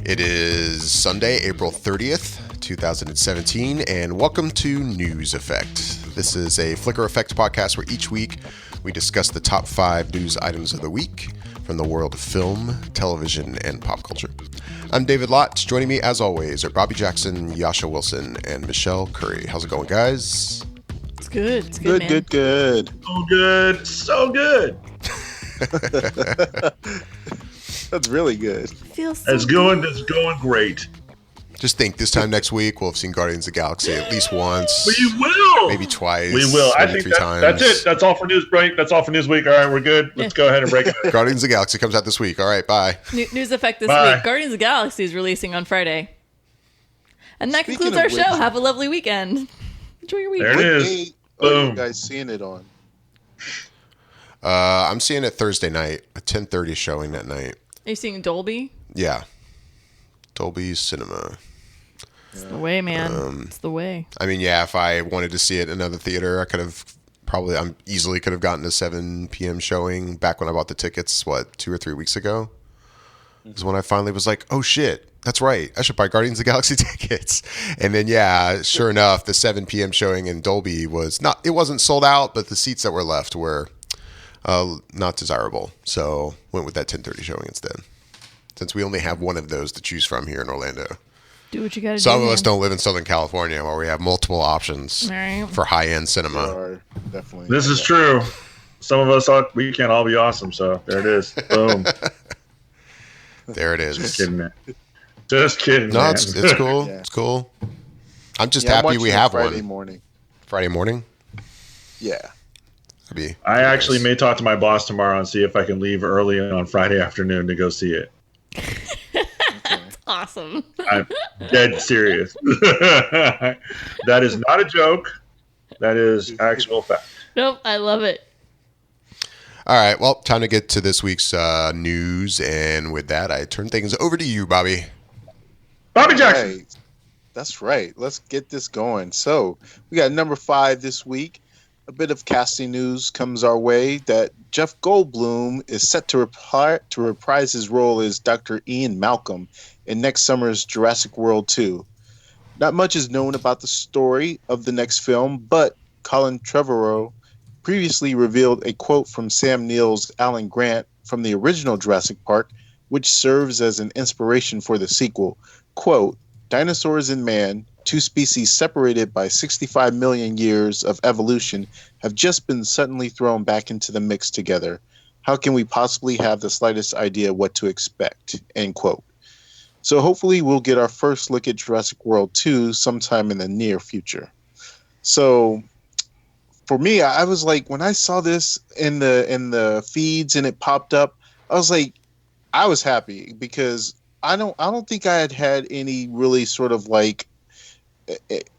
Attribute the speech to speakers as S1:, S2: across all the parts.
S1: It is Sunday, April 30th, 2017, and welcome to News Effect. This is a Flickr Effect podcast where each week we discuss the top 5 news items of the week from the world of film, television, and pop culture. I'm David Lott. Joining me, as always, are Bobby Jackson, Yasha Wilson, and Michelle Curry. How's it going, guys?
S2: It's good. It's good, man.
S3: Good.
S4: So good.
S3: That's really good.
S2: Feels so
S4: It's going great.
S1: Just think, this time next week, we'll have seen Guardians of the Galaxy at least once.
S4: We will.
S1: Maybe twice.
S4: We will. I think
S1: three times.
S4: that's it. That's all for news break. That's all for Newsweek. All right, we're good. Let's go ahead and break it.
S1: Guardians of the Galaxy comes out this week. All right, bye.
S2: News Effect this
S4: Bye.
S2: week. Guardians of the Galaxy is releasing on Friday. And that
S3: Speaking
S2: concludes our
S3: of
S2: show.
S3: which-
S2: Have a lovely weekend. Enjoy your week.
S4: There it
S3: What
S4: is.
S3: day are
S4: Boom.
S3: you guys seeing it on?
S1: I'm seeing it Thursday night, a 10:30 showing that night.
S2: Are you seeing Dolby?
S1: Yeah. Dolby Cinema.
S2: It's the way, man. It's the way.
S1: I mean, yeah, if I wanted to see it in another theater, I could have easily could have gotten a 7 p.m. showing back when I bought the tickets, 2 or 3 weeks ago? Is when I finally was like, oh shit, that's right. I should buy Guardians of the Galaxy tickets. And then, yeah, sure enough, the 7 p.m. showing in Dolby it wasn't sold out, but the seats that were left were not desirable. So went with that 10:30 showing instead. Since we only have one of those to choose from here in Orlando.
S2: Do what you got to do.
S1: Some of us
S2: man.
S1: don't live in Southern California where we have multiple options
S2: Right.
S1: for high-end cinema.
S3: Or definitely.
S4: This is true. Some of us we can't all be awesome. So there it is. Boom.
S1: There it
S4: Just
S1: is.
S4: kidding, man. Just kidding.
S1: No,
S4: man.
S1: it's cool.
S3: Yeah.
S1: It's cool. I'm just
S3: I'm
S1: happy
S3: watching
S1: we
S3: it
S1: have
S3: Friday
S1: one.
S3: morning.
S1: Friday morning?
S3: Yeah.
S1: That'd be
S4: I
S1: pretty
S4: actually
S1: nice.
S4: may talk to my boss tomorrow and see if I can leave early on Friday afternoon to go see it.
S2: Awesome.
S4: I'm dead serious. That is not a joke. That is actual fact.
S2: Nope, I love it.
S1: All right, well, time to get to this week's news. And with that, I turn things over to you, Bobby.
S4: Bobby Jackson.
S3: Right. That's right. Let's get this going. So we got number 5 this week. A bit of casting news comes our way that Jeff Goldblum is set to reprise his role as Dr. Ian Malcolm in next summer's Jurassic World 2. Not much is known about the story of the next film, but Colin Trevorrow previously revealed a quote from Sam Neill's Alan Grant from the original Jurassic Park, which serves as an inspiration for the sequel. Quote, "Dinosaurs and man, two species separated by 65 million years of evolution, have just been suddenly thrown back into the mix together. How can we possibly have the slightest idea what to expect?" End quote. So hopefully we'll get our first look at Jurassic World 2 sometime in the near future. So for me, I was like, when I saw this in the feeds and it popped up, I was happy because I don't think I had any really sort of like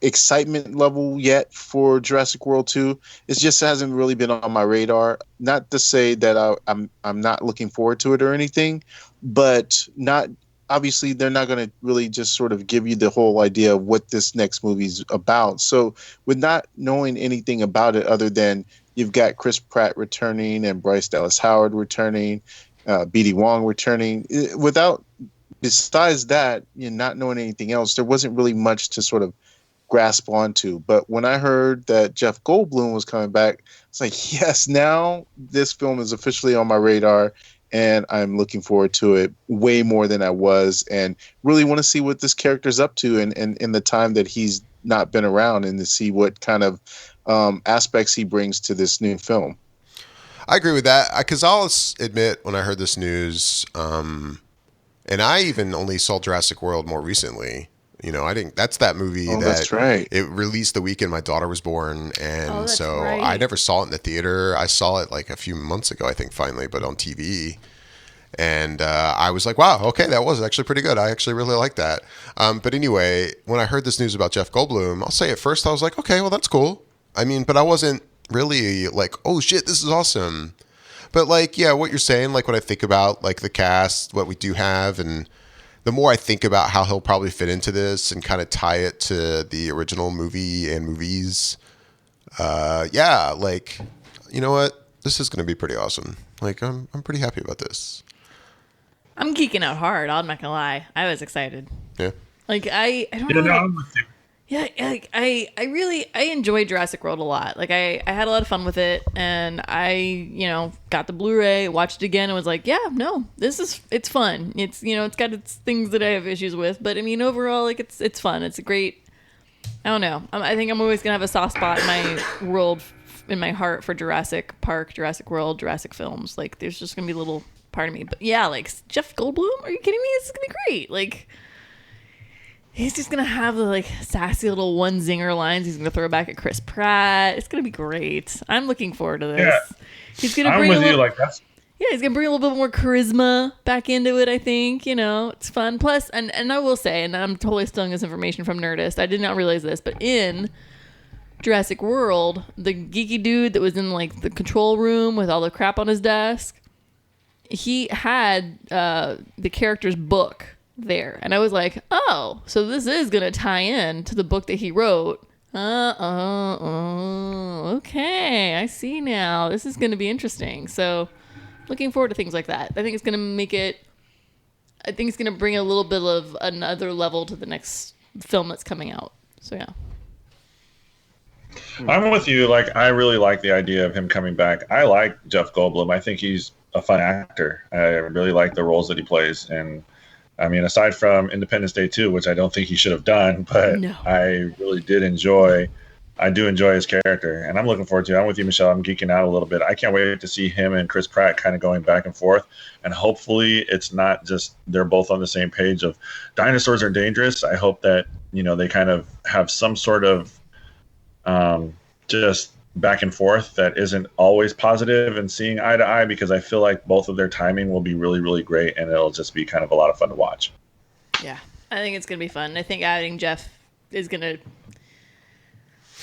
S3: excitement level yet for Jurassic World 2. It just hasn't really been on my radar. Not to say that I'm not looking forward to it or anything, but not obviously they're not going to really just sort of give you the whole idea of what this next movie's about. So with not knowing anything about it other than you've got Chris Pratt returning and Bryce Dallas Howard returning, B.D. Wong returning, besides that, not knowing anything else, there wasn't really much to sort of grasp onto. But when I heard that Jeff Goldblum was coming back, it's like, yes, now this film is officially on my radar, and I'm looking forward to it way more than I was, and really want to see what this character's up to in the time that he's not been around, and to see what kind of aspects he brings to this new film.
S1: I agree with that because I'll admit when I heard this news, and I even only saw Jurassic World more recently. I think that's that movie
S3: That's right.
S1: It released the weekend my daughter was born, and
S2: that's
S1: so
S2: right.
S1: I never saw it in the theater. I saw it like a few months ago, I think, finally, but on TV. And I was like, wow, okay, that was actually pretty good. I actually really like that. But anyway, when I heard this news about Jeff Goldblum, I'll say at first I was like, okay, well, that's cool. I mean, but I wasn't really like, oh shit, this is awesome. But like, yeah, what you're saying, like when I think about like the cast, what we do have, and the more I think about how he'll probably fit into this and kind of tie it to the original movie and movies, yeah, like, you know what? This is going to be pretty awesome. Like, I'm pretty happy about this.
S2: I'm geeking out hard. I'm not gonna lie. I was excited.
S1: Yeah.
S2: Like I don't
S4: You
S2: know.
S4: know, I'm with you.
S2: Yeah, like I really I enjoyed Jurassic World a lot. Like I had a lot of fun with it, and I got the Blu-ray, watched it again, and was like, yeah, no, it's fun. It's it's got its things that I have issues with, but I mean overall, like it's fun. It's a great. I don't know. I think I'm always gonna have a soft spot in my world, in my heart for Jurassic Park, Jurassic World, Jurassic films. Like there's just gonna be a little part of me. But yeah, like Jeff Goldblum, are you kidding me? This is gonna be great. Like. He's just going to have the, like, sassy little one zinger lines he's going to throw back at Chris Pratt. It's going to be great. I'm looking forward to this.
S4: Yeah.
S2: He's going to
S4: I'm
S2: bring
S4: with
S2: a
S4: you.
S2: little,
S4: Like that's
S2: yeah, he's going to bring a little bit more charisma back into it, I think. It's fun. Plus, and I will say, and I'm totally stealing this information from Nerdist. I did not realize this, but in Jurassic World, the geeky dude that was in, like, the control room with all the crap on his desk, he had the character's book there, and I was like, oh, so this is gonna tie in to the book that he wrote. Okay, I see now. This is gonna be interesting. So looking forward to things like that. I think it's gonna bring a little bit of another level to the next film that's coming out. So yeah.
S4: I'm with you. Like, I really like the idea of him coming back. I like Jeff Goldblum. I think he's a fun actor. I really like the roles that he plays. And I mean, aside from Independence Day 2, which I don't think he should have done, but
S2: No.
S4: I really did enjoy. I do enjoy his character, and I'm looking forward to it. I'm with you, Michelle. I'm geeking out a little bit. I can't wait to see him and Chris Pratt kind of going back and forth. And hopefully it's not just they're both on the same page of dinosaurs are dangerous. I hope that, they kind of have some sort of just back and forth that isn't always positive and seeing eye to eye, because I feel like both of their timing will be really, really great, and it'll just be kind of a lot of fun to watch.
S2: Yeah, I think it's gonna be fun. I think adding Jeff is gonna.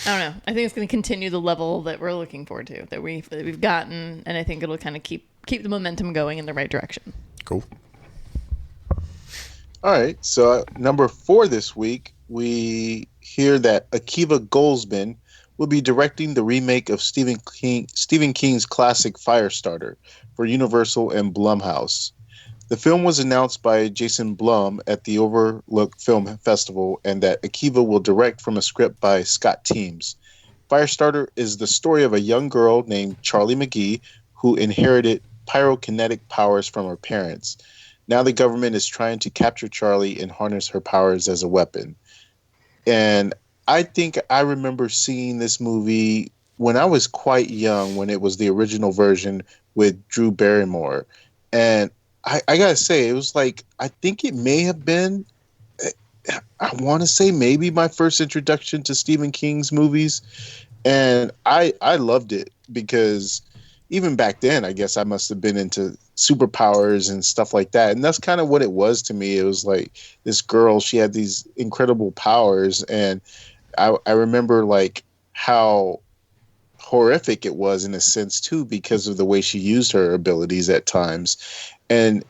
S2: I don't know. I think it's going to continue the level that we're looking forward to, that we've gotten, and I think it'll kind of keep the momentum going in the right direction.
S1: Cool.
S3: All right. So number 4 this week, we hear that Akiva Goldsman will be directing the remake of Stephen King's classic Firestarter for Universal and Blumhouse. The film was announced by Jason Blum at the Overlook Film Festival, and that Akiva will direct from a script by Scott Teems. Firestarter is the story of a young girl named Charlie McGee who inherited pyrokinetic powers from her parents. Now the government is trying to capture Charlie and harness her powers as a weapon. And I think I remember seeing this movie when I was quite young, when it was the original version with Drew Barrymore. And I gotta say, it was like, I think it may have been, I want to say maybe my first introduction to Stephen King's movies. And I loved it because even back then, I guess I must have been into superpowers and stuff like that. And that's kind of what it was to me. It was like this girl, she had these incredible powers. And I remember like how horrific it was in a sense too, because of the way she used her abilities at times. And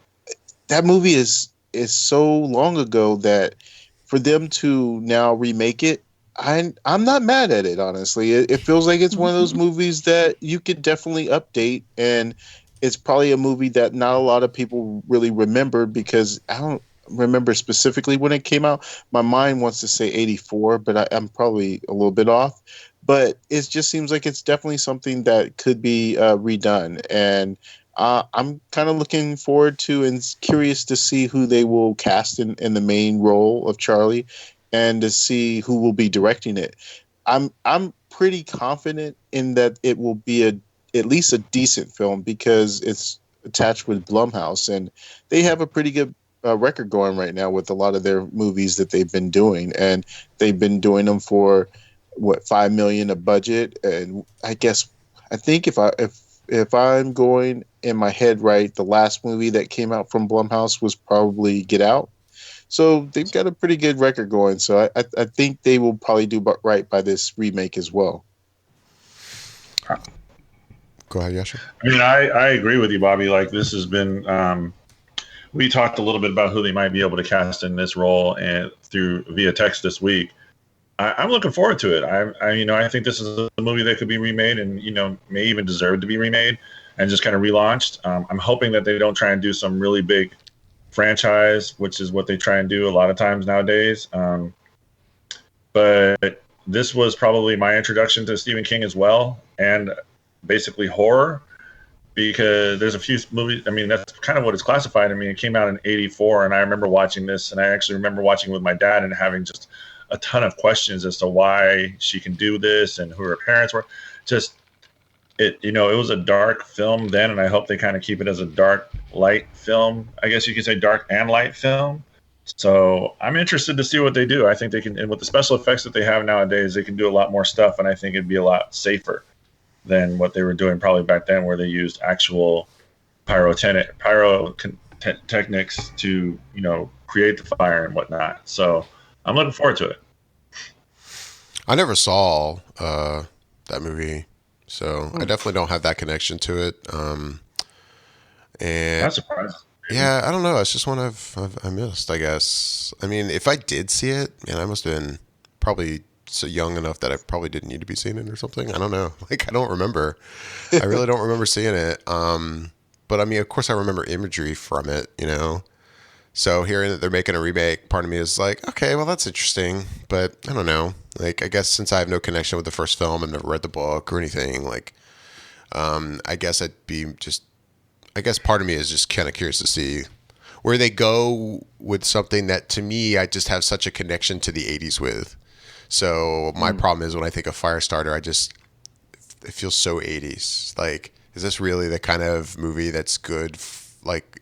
S3: that movie is so long ago that for them to now remake it, I'm not mad at it, honestly. It feels like it's one of those movies that you could definitely update, and it's probably a movie that not a lot of people really remember, because I don't remember specifically when it came out. My mind wants to say 84, but I'm probably a little bit off. But it just seems like it's definitely something that could be redone. And I'm kind of looking forward to and curious to see who they will cast in the main role of Charlie, and to see who will be directing it. I'm pretty confident in that it will be at least a decent film, because it's attached with Blumhouse, and they have a pretty good record going right now with a lot of their movies that they've been doing, and they've been doing them for $5 million a budget. And I think if I'm going in my head right, the last movie that came out from Blumhouse was probably Get Out. So they've got a pretty good record going. So I think they will probably do right by this remake as well.
S1: Go ahead, Yasha.
S4: I mean, I agree with you, Bobby. Like, this has been, we talked a little bit about who they might be able to cast in this role and via text this week. I'm looking forward to it. I think this is a movie that could be remade, and may even deserve to be remade and just kind of relaunched. I'm hoping that they don't try and do some really big franchise, which is what they try and do a lot of times nowadays. But this was probably my introduction to Stephen King as well, and basically horror, because there's a few movies. I mean, that's kind of what it's classified. I mean, it came out in '84, and I remember watching this, and I actually remember watching it with my dad and having just a ton of questions as to why she can do this and who her parents were. Just it was a dark film then, and I hope they kind of keep it as a dark light film. I guess you could say dark and light film. So I'm interested to see what they do. I think they can, and with the special effects that they have nowadays, they can do a lot more stuff, and I think it'd be a lot safer than what they were doing probably back then, where they used actual pyrotechnics to create the fire and whatnot. So I'm looking forward to it.
S1: I never saw that movie, so I definitely don't have that connection to it. And
S4: That's surprising.
S1: yeah, I don't know. It's just one I missed, I guess. I mean, if I did see it, man, I must have been probably so young enough that I probably didn't need to be seeing it or something. I don't know. Like, I don't remember. I really don't remember seeing it. But I mean, of course, I remember imagery from it, So hearing that they're making a remake, part of me is like, okay, well, that's interesting. But I don't know. Like, I guess since I have no connection with the first film and never read the book or anything, like, I guess I guess part of me is just kind of curious to see where they go with something that, to me, I just have such a connection to the 80s with. So my problem is when I think of Firestarter, it feels so 80s. Like, is this really the kind of movie that's good,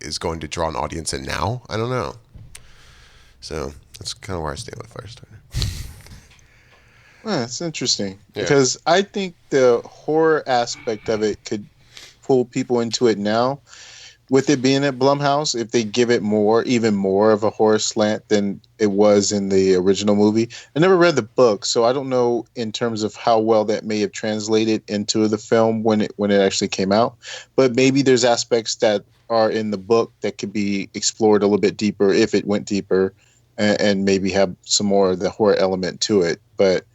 S1: is going to draw an audience in now? I don't know. So that's kind of where I stand with Firestarter.
S3: That's interesting because I think the horror aspect of it could pull people into it now. With it being at Blumhouse, if they give it even more of a horror slant than it was in the original movie. I never read the book, so I don't know in terms of how well that may have translated into the film when it actually came out. But maybe there's aspects that are in the book that could be explored a little bit deeper if it went deeper, and maybe have some more of the horror element to it. But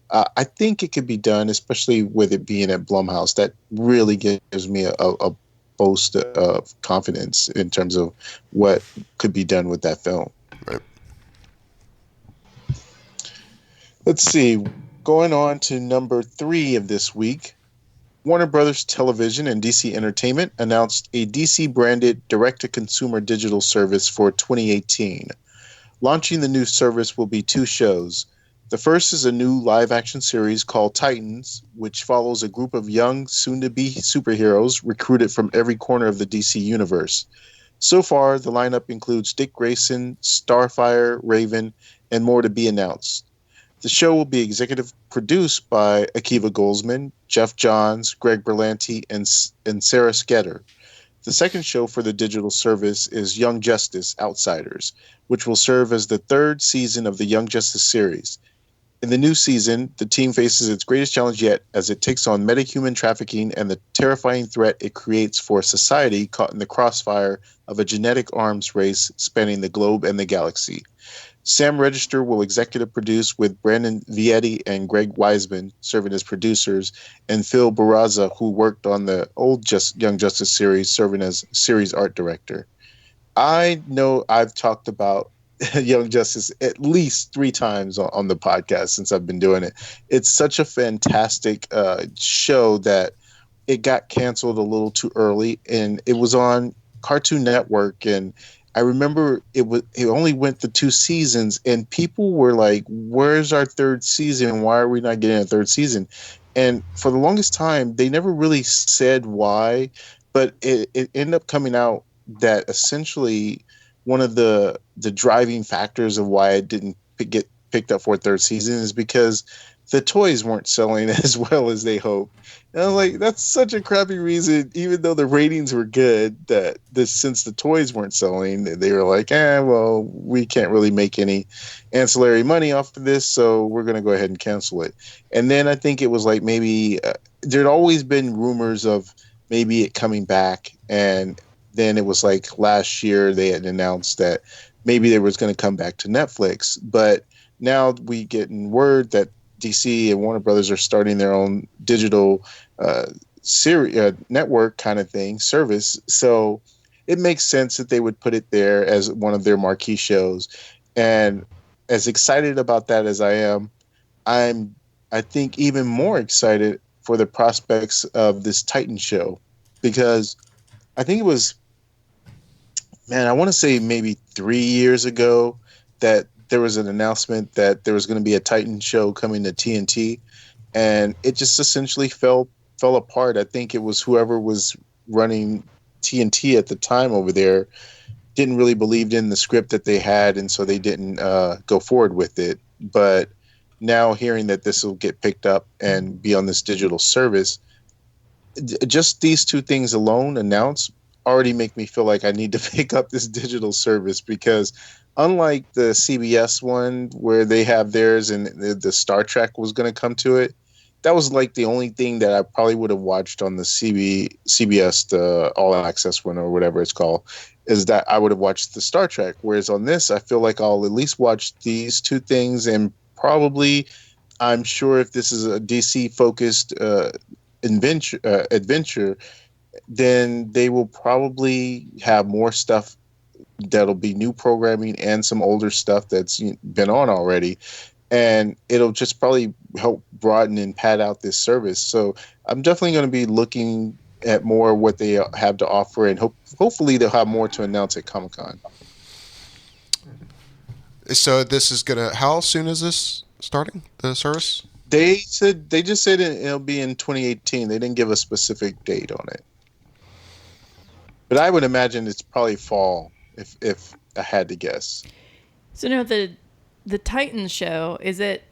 S3: I think it could be done, especially with it being at Blumhouse. That really gives me a boast of confidence in terms of what could be done with that film.
S1: Right.
S3: Let's see. Going on to number 3 of this week, Warner Brothers Television and DC Entertainment announced a DC-branded direct-to-consumer digital service for 2018. Launching the new service will be 2 shows. The first is a new live-action series called Titans, which follows a group of young, soon-to-be superheroes recruited from every corner of the DC universe. So far, the lineup includes Dick Grayson, Starfire, Raven, and more to be announced. The show will be executive produced by Akiva Goldsman, Jeff Johns, Greg Berlanti, and Sarah Sketter. The second show for the digital service is Young Justice Outsiders, which will serve as the 3rd season of the Young Justice series. In the new season, the team faces its greatest challenge yet as it takes on metahuman trafficking and the terrifying threat it creates for a society caught in the crossfire of a genetic arms race spanning the globe and the galaxy. Sam Register will executive produce with Brandon Vietti and Greg Weisman serving as producers, and Phil Barraza, who worked on the old Young Justice series, serving as series art director. I know I've talked about Young Justice at least 3 times on the podcast since I've been doing it. It's such a fantastic show that it got canceled a little too early, and it was on Cartoon Network, and I remember it only went the 2 seasons, and people were like, where's our 3rd season? Why are we not getting a 3rd season? And for the longest time, they never really said why, but it ended up coming out that essentially one of the driving factors of why it didn't get picked up for a 3rd season is because the toys weren't selling as well as they hoped. And I was like, that's such a crappy reason, even though the ratings were good, that since the toys weren't selling, they were like, well, we can't really make any ancillary money off of this, so we're going to go ahead and cancel it. And then I think it was like maybe there'd always been rumors of maybe it coming back, and then it was like last year they had announced that maybe they was going to come back to Netflix. But now we getting word that DC and Warner Brothers are starting their own digital series network kind of thing service. So it makes sense that they would put it there as one of their marquee shows. And as excited about that as I am, I think even more excited for the prospects of this Titan show, because I think it was, man, I want to say maybe 3 years ago that there was an announcement that there was going to be a Titan show coming to TNT, and it just essentially fell apart. I think it was whoever was running TNT at the time over there didn't really believe in the script that they had, and so they didn't go forward with it. But now hearing that this will get picked up and be on this digital service, just these two things alone announced already make me feel like I need to pick up this digital service, because unlike the CBS one where they have theirs and the Star Trek was going to come to it, that was like the only thing that I probably would have watched on the CBS, the All Access one or whatever it's called, is that I would have watched the Star Trek. Whereas on this, I feel like I'll at least watch these two things, and probably, I'm sure if this is a DC focused adventure, then they will probably have more stuff that'll be new programming and some older stuff that's been on already. And it'll just probably help broaden and pad out this service. So I'm definitely going to be looking at more what they have to offer, and hopefully they'll have more to announce at Comic-Con.
S1: So this is how soon is this starting, the service?
S3: They just said it'll be in 2018. They didn't give a specific date on it. But I would imagine it's probably fall, if I had to guess.
S2: So now the Titans show, is it...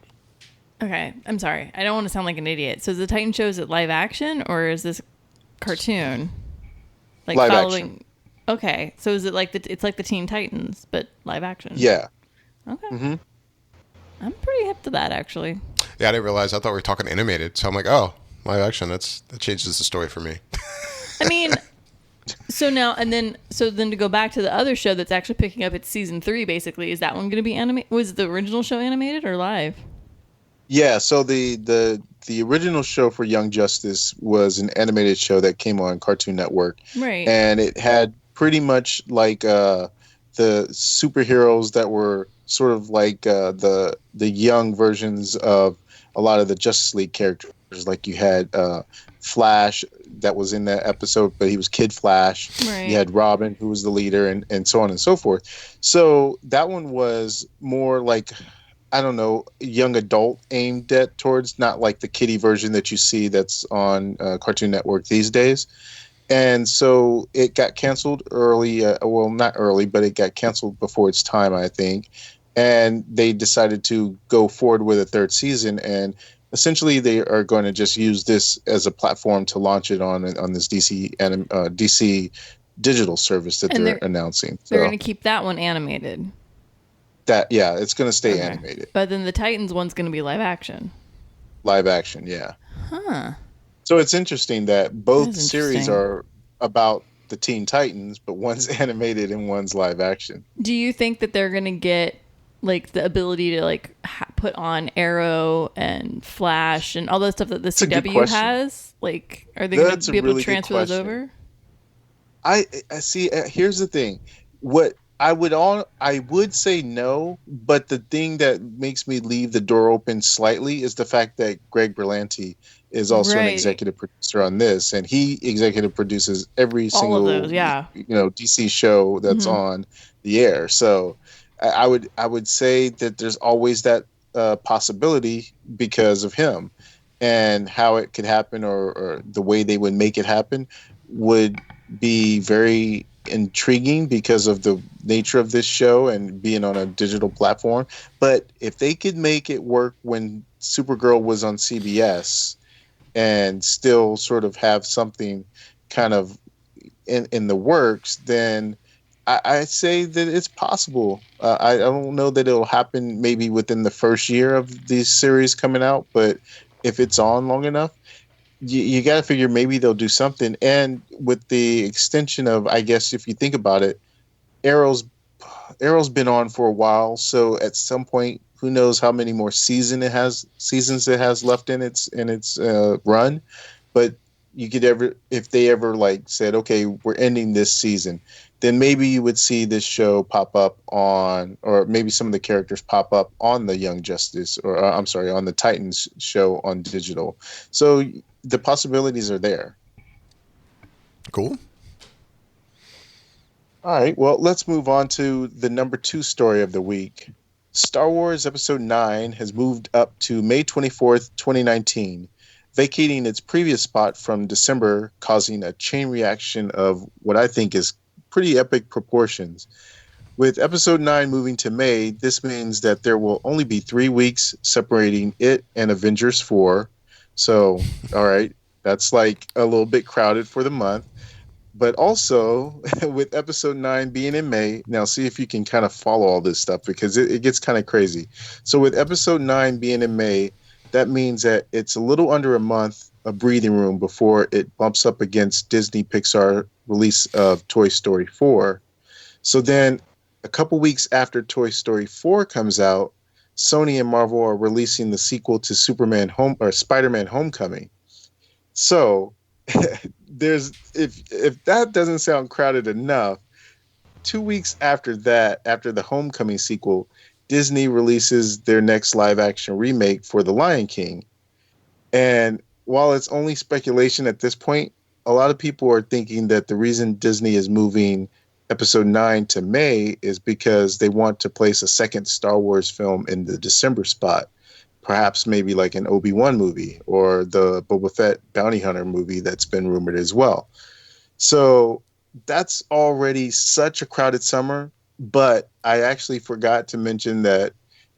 S2: Okay, I'm sorry. I don't want to sound like an idiot. So is the Titan show, is it live action or is this cartoon? Like
S3: live
S2: following...
S3: action.
S2: Okay, so is it like it's like the Teen Titans, but live action?
S3: Yeah.
S2: Okay.
S3: Mm-hmm.
S2: I'm pretty hip to that, actually.
S1: Yeah, I didn't realize. I thought we were talking animated. So I'm like, oh, live action. That changes the story for me.
S2: I mean... So then to go back to the other show that's actually picking up its season 3, basically, is that one going to be animated? Was the original show animated or live?
S3: Yeah, so the original show for Young Justice was an animated show that came on Cartoon Network.
S2: Right.
S3: And it had pretty much like the superheroes that were sort of like the young versions of a lot of the Justice League characters. Like you had Flash that was in that episode, but he was Kid Flash.
S2: Right.
S3: You had Robin, who was the leader, and so on and so forth. So that one was more like, I don't know, young adult aimed at towards, not like the kiddie version that you see that's on Cartoon Network these days. And so it got canceled early. Well, not early, but it got canceled before its time, I think. And they decided to go forward with a third season. And essentially, they are going to just use this as a platform to launch it on this DC digital service that they're announcing. So
S2: they're going to keep that one animated.
S3: It's going to stay animated.
S2: But then the Titans one's going to be live action.
S3: Live action, yeah.
S2: Huh.
S3: So it's interesting that both series are about the Teen Titans, but one's animated and one's live action.
S2: Do you think that they're going to get like the ability to like put on Arrow and Flash and all that stuff that the CW has? Like, are they going to be able to transfer those over?
S3: I see. Here's the thing. What I would say no, but the thing that makes me leave the door open slightly is the fact that Greg Berlanti is also an executive producer on this, and he executive produces every single
S2: of those,
S3: DC show that's on the air. So I would say that there's always that possibility because of him, and how it could happen or the way they would make it happen would be very intriguing because of the nature of this show and being on a digital platform. But if they could make it work when Supergirl was on CBS and still sort of have something kind of in the works, then I say that it's possible. I don't know that it'll happen maybe within the first year of these series coming out, but if it's on long enough, you got to figure maybe they'll do something. And with the extension of, I guess, if you think about it, Arrow's been on for a while. So at some point, who knows how many more seasons it has left in its run. But you could ever, if they ever like said, okay, we're ending this season, then maybe you would see this show pop up on, or maybe some of the characters pop up on the Young Justice, or I'm sorry, on the Titans show on digital. So the possibilities are there.
S1: Cool.
S3: All right, well, let's move on to the number 2 story of the week. Star Wars Episode 9 has moved up to May 24th, 2019, vacating its previous spot from December, causing a chain reaction of what I think is pretty epic proportions. With Episode 9 moving to May, this means that there will only be 3 weeks separating it and Avengers 4. So, all right, that's like a little bit crowded for the month. But also, with Episode 9 being in May, now see if you can kind of follow all this stuff, because it gets kind of crazy. So with Episode 9 being in May, that means that it's a little under a month of breathing room before it bumps up against Disney Pixar release of Toy Story 4. So then a couple weeks after Toy Story 4 comes out, Sony and Marvel are releasing the sequel to Spider-Man Homecoming. So there's, if that doesn't sound crowded enough, 2 weeks after that, after the Homecoming sequel, Disney releases their next live action remake for The Lion King. And while it's only speculation at this point, a lot of people are thinking that the reason Disney is moving Episode 9 to May is because they want to place a second Star Wars film in the December spot. Perhaps maybe like an Obi-Wan movie or the Boba Fett Bounty Hunter movie that's been rumored as well. So that's already such a crowded summer. But I actually forgot to mention that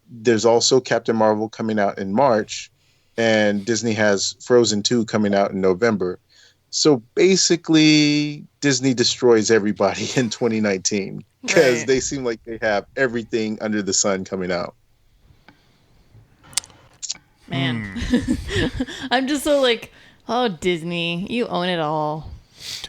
S3: there's also Captain Marvel coming out in March, and Disney has Frozen 2 coming out in November. So basically, Disney destroys everybody in 2019 because they seem like they have everything under the sun coming out.
S2: Man, I'm just so like, oh, Disney, you own it all.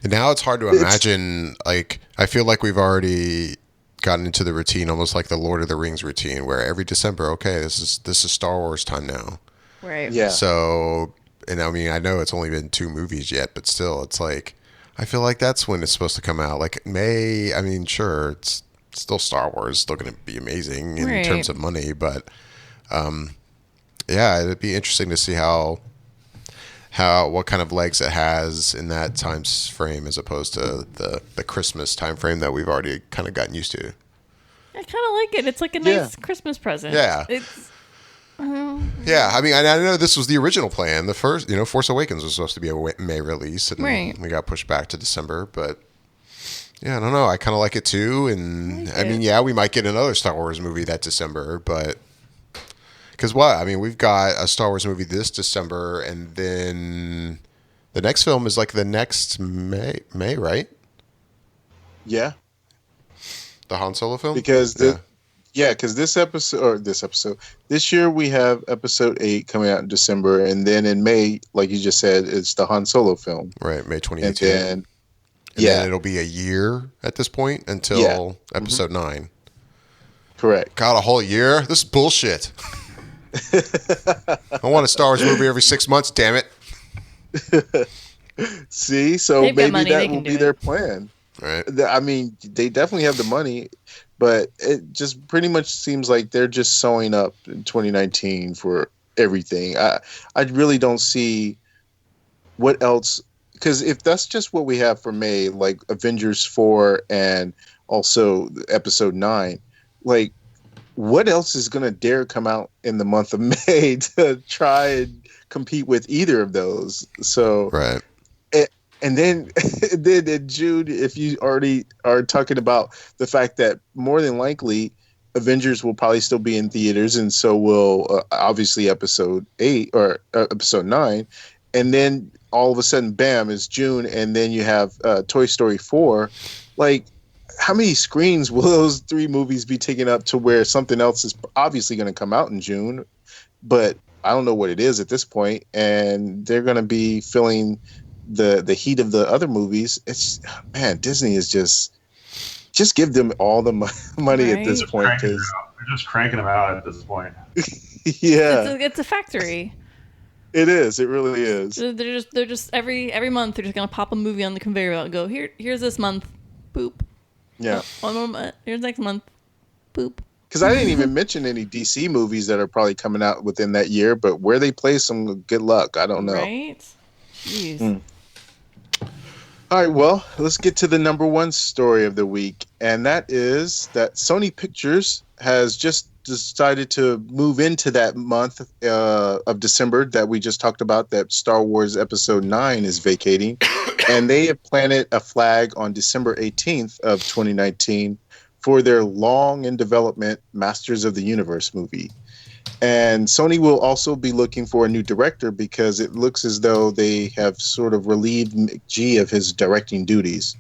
S1: And now it's hard to imagine, like, I feel like we've already gotten into the routine, almost like the Lord of the Rings routine, where every December, okay, this is Star Wars time now.
S2: Right.
S3: Yeah.
S1: So, and I mean, I know it's only been 2 movies yet, but still, it's like, I feel like that's when it's supposed to come out. Like May, I mean, sure, it's still Star Wars, still going to be amazing in terms of money, but yeah, it'd be interesting to see what kind of legs it has in that time frame as opposed to the Christmas time frame that we've already kind of gotten used to.
S2: I kind of like it. It's like a nice Christmas present.
S1: Yeah.
S2: It's
S1: yeah, I mean, I know this was the original plan. The first, Force Awakens was supposed to be a May release, and we got pushed back to December. But yeah, I don't know. I kind of like it too. And I mean, yeah, we might get another Star Wars movie that December, but because what? I mean, we've got a Star Wars movie this December, and then the next film is like the next May, right?
S3: Yeah.
S1: The Han Solo film?
S3: Because this year we have Episode 8 coming out in December, and then in May, like you just said, it's the Han Solo film.
S1: Right, May 2018.
S3: And
S1: then it'll be a year at this point until Episode 9.
S3: Correct.
S1: God, a whole year? This is bullshit. I want a Star Wars movie every 6 months, damn it.
S3: See, so maybe that will be their plan.
S1: Right.
S3: I mean, they definitely have the money, but it just pretty much seems like they're just sewing up in 2019 for everything. I really don't see what else, because if that's just what we have for May, like Avengers 4 and also Episode 9, like what else is going to dare come out in the month of May to try and compete with either of those? So,
S1: right.
S3: And then in June, if you already are talking about the fact that more than likely Avengers will probably still be in theaters, and so will obviously Episode 8 or Episode 9, and then all of a sudden, bam, is June, and then you have Toy Story 4. Like, how many screens will those 3 movies be taking up to where something else is obviously going to come out in June, but I don't know what it is at this point, and they're going to be filling the heat of the other movies. It's, man, Disney is just give them all the money at this point.
S4: They're just cranking them out at this point.
S3: Yeah.
S2: It's a factory.
S3: It is. It really is.
S2: They're just every month they're just gonna pop a movie on the conveyor belt and go, here's this month, boop.
S3: Yeah.
S2: One more month. Here's next month, boop.
S3: Because I didn't even mention any DC movies that are probably coming out within that year, but where they place them, good luck. I don't know.
S2: Right? Jeez.
S3: All right, well, let's get to the number one story of the week, and that is that Sony Pictures has just decided to move into that month of December that we just talked about, that Star Wars Episode 9 is vacating, and they have planted a flag on December 18th of 2019 for their long in development Masters of the Universe movie. And Sony will also be looking for a new director because it looks as though they have sort of relieved McG of his directing duties.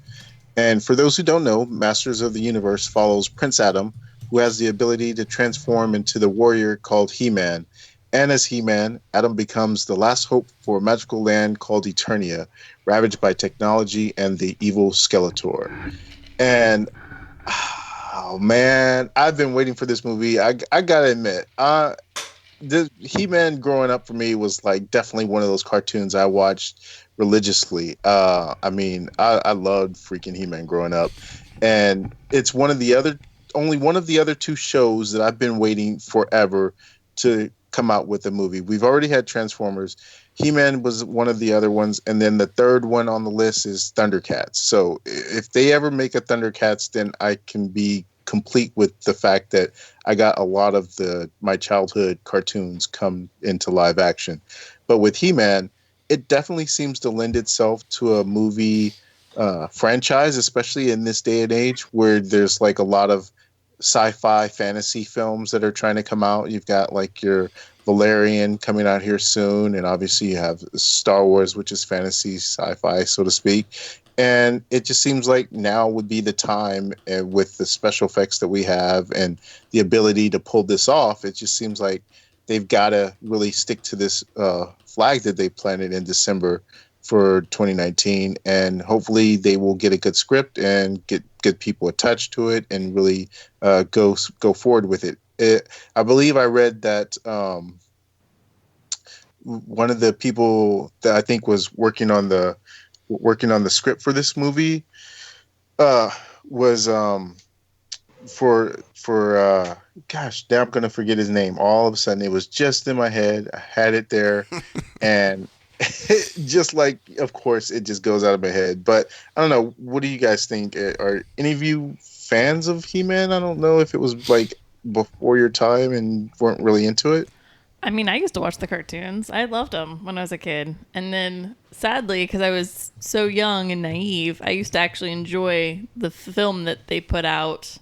S3: And for those who don't know, Masters of the Universe follows Prince Adam, who has the ability to transform into the warrior called He-Man. And as He-Man, Adam becomes the last hope for a magical land called Eternia, ravaged by technology and the evil Skeletor. And oh man, I've been waiting for this movie. I gotta admit, the He-Man growing up for me was like definitely one of those cartoons I watched religiously. I loved freaking He-Man growing up, and it's only one of the other two shows that I've been waiting forever to come out with a movie. We've already had Transformers. He-Man was one of the other ones, and then the third one on the list is Thundercats. So if they ever make a Thundercats, then I can be complete with the fact that I got a lot of my childhood cartoons come into live action. But with He-Man, it definitely seems to lend itself to a movie franchise, especially in this day and age where there's like a lot of sci-fi fantasy films that are trying to come out. You've got like your Valerian coming out here soon, and obviously you have Star Wars, which is fantasy sci-fi, so to speak. And it just seems like now would be the time, with the special effects that we have and the ability to pull this off. It just seems like they've got to really stick to this flag that they planted in December for 2019, and hopefully they will get a good script and get people attached to it and really go forward with it. I believe I read that one of the people that I think was working on the script for this movie was for gosh, now I'm gonna forget his name. All of a sudden, it was just in my head. I had it there, and just like, of course, it just goes out of my head. But I don't know. What do you guys think? Are any of you fans of He-Man? I don't know if it was like before your time and weren't really into it.
S2: I mean, I used to watch the cartoons. I loved them when I was a kid. And then, sadly, because I was so young and naive, I used to actually enjoy the film that they put out,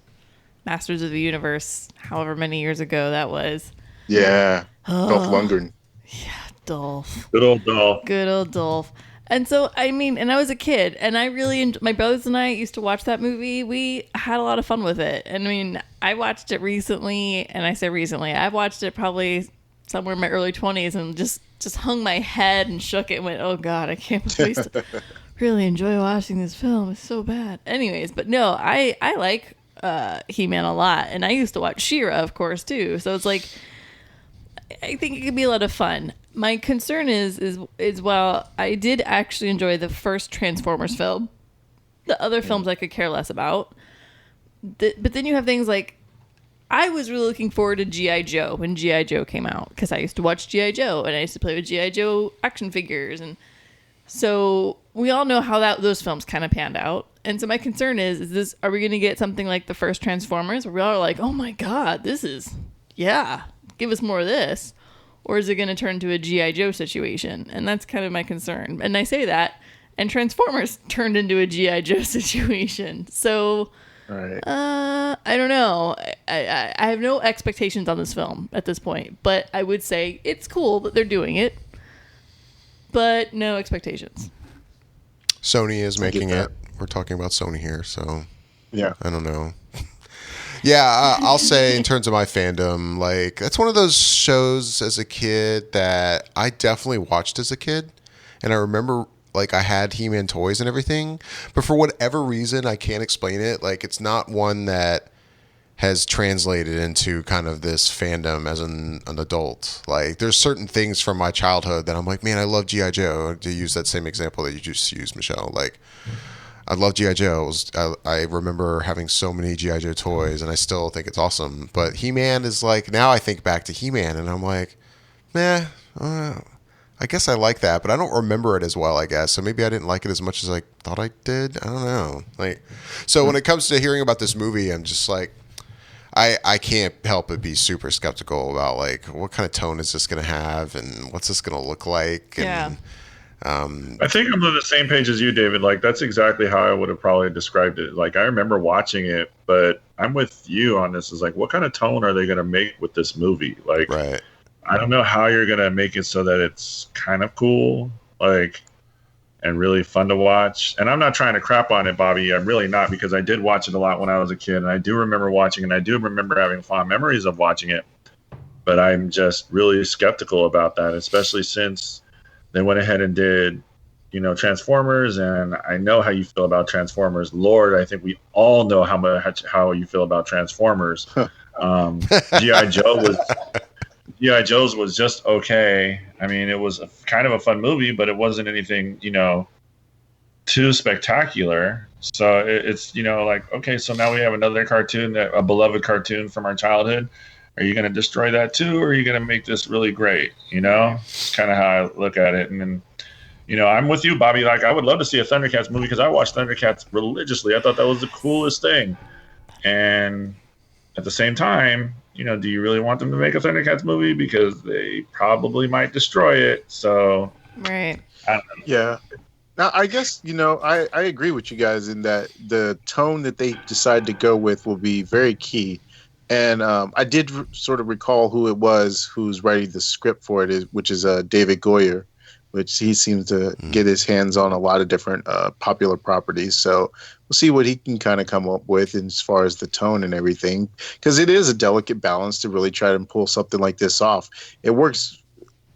S2: Masters of the Universe, however many years ago that was.
S3: Yeah. Dolph Lundgren.
S2: Yeah, Dolph.
S4: Good old Dolph.
S2: Good old Dolph. And so, I mean, and I was a kid, and I really, my brothers and I used to watch that movie. We had a lot of fun with it. And I mean, I watched it recently, and I say recently, I've watched it probably somewhere in my early 20s and just hung my head and shook it and went, oh God, I can't believe I really enjoy watching this film. It's so bad. Anyways, but no, I like He-Man a lot. And I used to watch She-Ra, of course, too. So it's like, I think it could be a lot of fun. My concern is while I did actually enjoy the first Transformers film, the other films I could care less about. But then you have things like, I was really looking forward to G.I. Joe when G.I. Joe came out, because I used to watch G.I. Joe and I used to play with G.I. Joe action figures. And so we all know how those films kind of panned out. And so my concern is are we going to get something like the first Transformers where we all are like, oh my God, give us more of this? Or is it going to turn to a G.I. Joe situation? And that's kind of my concern. And I say that, and Transformers turned into a G.I. Joe situation. So
S3: Right.
S2: I don't know. I have no expectations on this film at this point, but I would say it's cool that they're doing it, but no expectations.
S1: Sony is making it. We're talking about Sony here, so
S3: Yeah.
S1: I don't know. Yeah, I'll say in terms of my fandom, like that's one of those shows as a kid that I definitely watched as a kid, and I remember like I had He-Man toys and everything, but for whatever reason I can't explain it. Like it's not one that has translated into kind of this fandom as an adult. Like, there's certain things from my childhood that I'm like, man, I love G.I. Joe. To use that same example that you just used, Michelle. Like, I love G.I. Joe. I remember having so many G.I. Joe toys, and I still think it's awesome. But He-Man is like, now I think back to He-Man, and I'm like, meh, I guess I like that, but I don't remember it as well, I guess. So maybe I didn't like it as much as I thought I did. I don't know. Like, so when it comes to hearing about this movie, I'm just like, I can't help but be super skeptical about, like, what kind of tone is this going to have and what's this going to look like? And,
S4: I think I'm on the same page as you, David. Like, that's exactly how I would have probably described it. Like, I remember watching it, but I'm with you on this. Is like, what kind of tone are they going to make with this movie? Like,
S1: right.
S4: I don't know how you're going to make it so that it's kind of cool, like, and really fun to watch. And I'm not trying to crap on it, Bobby. I'm really not, because I did watch it a lot when I was a kid, and I do remember watching it, and I do remember having fond memories of watching it. But I'm just really skeptical about that, especially since they went ahead and did, Transformers, and I know how you feel about Transformers. Lord, I think we all know how you feel about Transformers. G.I. Joe's was just okay. I mean, it was kind of a fun movie, but it wasn't anything, too spectacular. So it's, like, okay, so now we have another cartoon, a beloved cartoon from our childhood. Are you going to destroy that too, or are you going to make this really great? It's kind of how I look at it. And then, I'm with you, Bobby. Like, I would love to see a Thundercats movie, because I watched Thundercats religiously. I thought that was the coolest thing. And at the same time, do you really want them to make a Thundercats movie? Because they probably might destroy it. So,
S2: right.
S4: I don't know.
S3: Yeah. Now, I guess, I agree with you guys in that the tone that they decide to go with will be very key. And I did sort of recall who it was who's writing the script for it, which is David Goyer, which he seems to get his hands on a lot of different popular properties. So we'll see what he can kind of come up with as far as the tone and everything, because it is a delicate balance to really try to pull something like this off. It works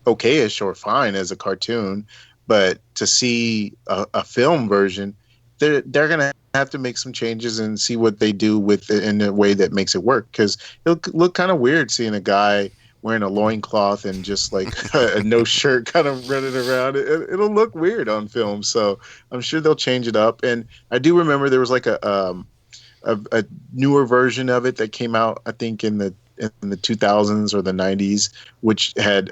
S3: okay-ish or fine as a cartoon, but to see a film version, they're going to have to make some changes and see what they do with it in a way that makes it work, because it'll look kind of weird seeing a guy wearing a loincloth and just like a no shirt kind of running around. It'll look weird on film. So I'm sure they'll change it up. And I do remember there was like a newer version of it that came out, I think in the 2000s or the 90s, which had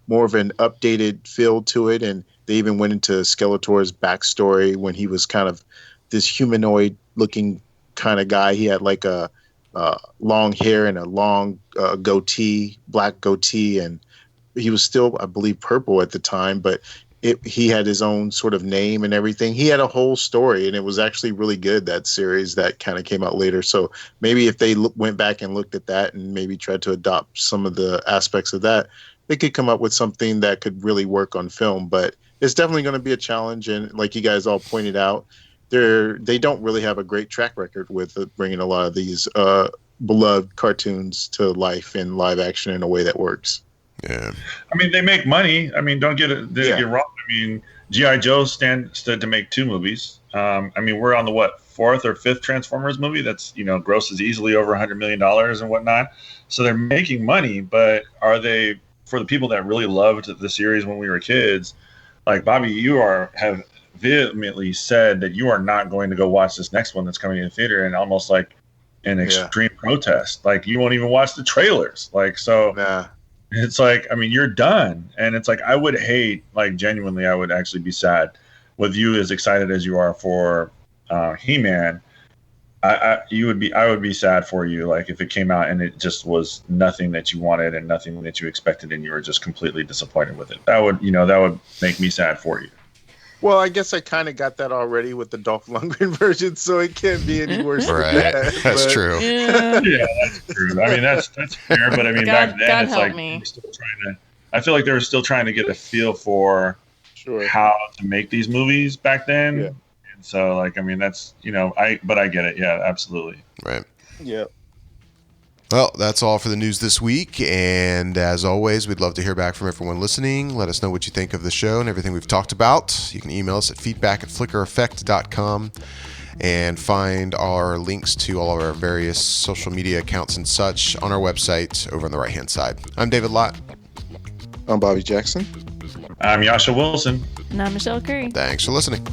S3: more of an updated feel to it. And they even went into Skeletor's backstory when he was kind of this humanoid looking kind of guy. He had like a long hair and a long black goatee, and he was still, I believe, purple at the time, but he had his own sort of name and everything. He had a whole story, and it was actually really good, that series that kind of came out later. So maybe if they went back and looked at that and maybe tried to adopt some of the aspects of that, they could come up with something that could really work on film. But it's definitely going to be a challenge, and like you guys all pointed out, they don't really have a great track record with bringing a lot of these beloved cartoons to life in live action in a way that works.
S1: Yeah.
S4: I mean, they make money. I mean, don't get wrong. I mean, G.I. Joe stood to make 2 movies. I mean, we're on the 4th or 5th Transformers movie that's, grosses easily over $100 million and whatnot. So they're making money, but are they, for the people that really loved the series when we were kids, like Bobby, you have vehemently said that you are not going to go watch this next one that's coming in the theater, and almost like an extreme protest. Like, you won't even watch the trailers. Like, so it's like, I mean, you're done. And it's like, I would hate, like, genuinely, I would actually be sad with you as excited as you are for He-Man. I would be sad for you, like, if it came out and it just was nothing that you wanted and nothing that you expected, and you were just completely disappointed with it. That would make me sad for you.
S3: Well, I guess I kind of got that already with the Dolph Lundgren version, so it can't be any worse than that.
S1: That's true.
S2: Yeah.
S4: Yeah, that's true. I mean, that's fair, but I mean, back then, it's like, I feel like they were still trying to get a feel for how to make these movies back then. Yeah. And so, like, I mean, that's, but I get it. Yeah, absolutely.
S1: Right.
S3: Yeah.
S1: Well, that's all for the news this week, and as always, we'd love to hear back from everyone listening. Let us know what you think of the show and everything we've talked about. You can email us at feedback@flickereffect.com. and find our links to all of our various social media accounts and such on our website over on the right-hand side. I'm David Lott.
S3: I'm Bobby Jackson.
S4: I'm Yasha Wilson.
S2: And I'm Michelle Curry.
S1: Thanks for listening.